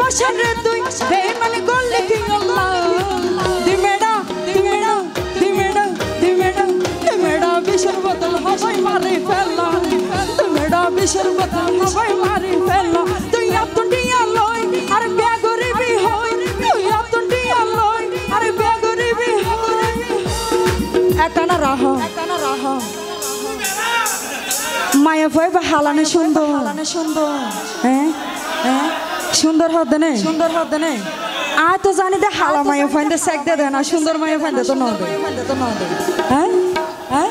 পাশারে তুই বেঈমানি করলি কি আল্লাহ দিমেড়া দিমেড়া দিমেড়া দিমেড়া দিমেড়া বিশর বদল হবাই মারি ফেলা দিমেড়া বিশর বদল হবাই মারি ফেলা তুই আতটিয়া লই আর বেগরিবি হই তুই আতটিয়া লই আর বেগরিবি হই একানা রাহ মায়া ভয় বা হালানে সুন্দর হ্যাঁ হ্যাঁ সুন্দর হতে নেই আর তো জানি দে হালা মায়া ফাইন্দে সেক দে না সুন্দর মায়া ফাইন্দে তো নদে হ্যাঁ হ্যাঁ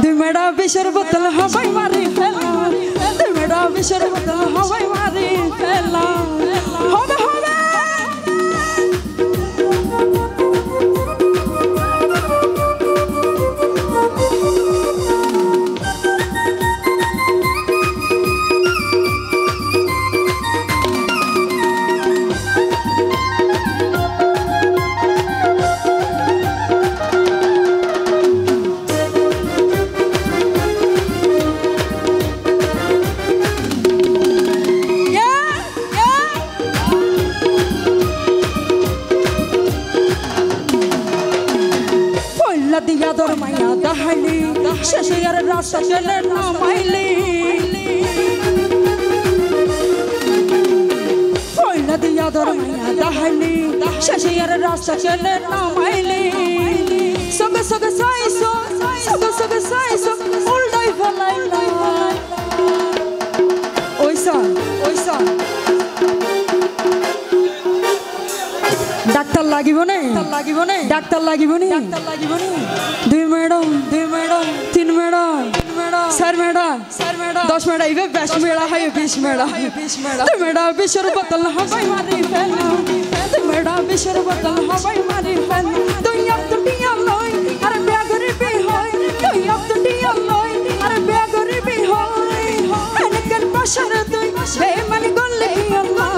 দুই মেডা বিশর বোতল হবাই মারি ফেলা দুই মেডা বিশর বোতল হবাই মারি ফেলা হবে হবে দিয়া দর মায়া দাহাইলি শেষে আর রাস্তা চলে না মাইলি ফয়লা দিয়া দর মায়া দাহাইলি শেষে আর রাস্তা চলে না মাইলি সগে সগে সাইসো উল্টাই ফেলাইলা ওইসা ডাক্তার লাগিব নে ডাক্তার লাগিব নে দুই ম্যাডাম তিন ম্যাডাম চার ম্যাডাম 10 ম্যাডাম ইবে 20 ম্যাডাম হয় 20 ম্যাডাম দুই ম্যাডাম বিশর বোতল হবাই মারি ফেলা দুই ম্যাডাম বিশর বোতল হবাই মারি ফেলা তুই আতটিয়া লই আর বেগরিবি হই তুই আতটিয়া লই আর বেগরিবি হই এনেকের পাশারে তুই বেঈমানি করলি কি আল্লাহ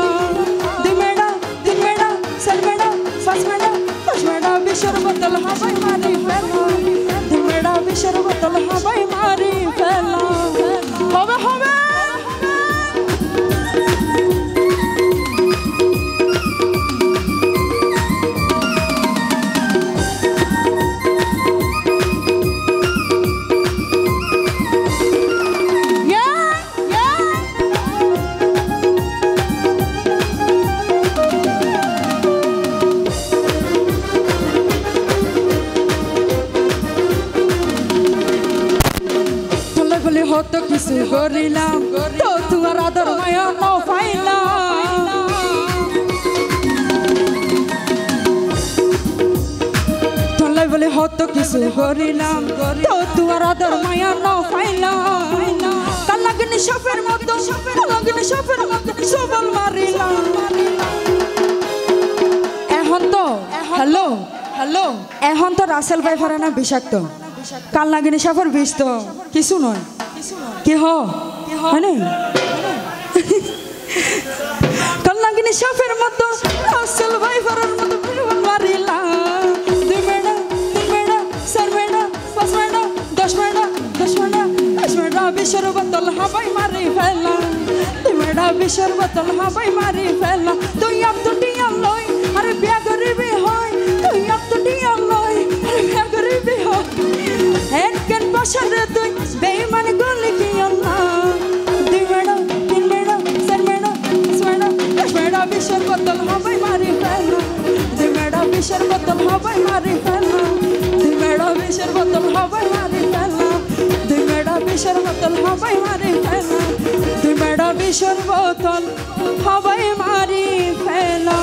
বিশর বোতল হবাই মারি ফেলা দিমেড়া বিশর বোতল হবাই মারি ফেলা হবে হবে হতো কিছু করিলাম তো তোমার আদর মায়া ন পাইলাম তোলাই বলে হতো কিছু করিলাম তো তোমার আদর মায়া ন পাইলাম কালাগনি সাপের মতো সবল মারিলাম এখন তো হ্যালো এখন তো রাসেল ভাই ফরে না বিষাক্ত কাল লাগিনি সাপের বিষ তো কিছু নয় কি হয় কাল লাগিনি সাপের মতো রাসেল ভাই ফরের মতো মারিলাম দুই মেডা চার মেডা 5 মেডা 10 মেডা বিশর বোতল হবাই মারি ফেলা দুই মেডা বিশর বোতল হবাই মারি ফেলা তুই আতটিয়া লই আরে বেগরিবি হই তুই আতটিয়া লই আরে বেগরিবি হই এনেকের পাশারে তুই বেঈমানি করলি কি আল্লাহ দুই মেডা তিন মেডা চার মেডা 5 মেডা 10 মেডা বিশর বোতল হবাই মারি ফেলা দুই মেডা বিশর বোতল হবাই মারি ফেলা দুই মেডা বিশর বোতল হবাই মারি ফেলা দুই মেডা বিশর বোতল হবাই মারি ফেলা দুই মেডা বিশর বোতল হবাই মারি ফেলা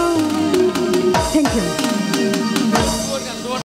থ্যাংক ইউ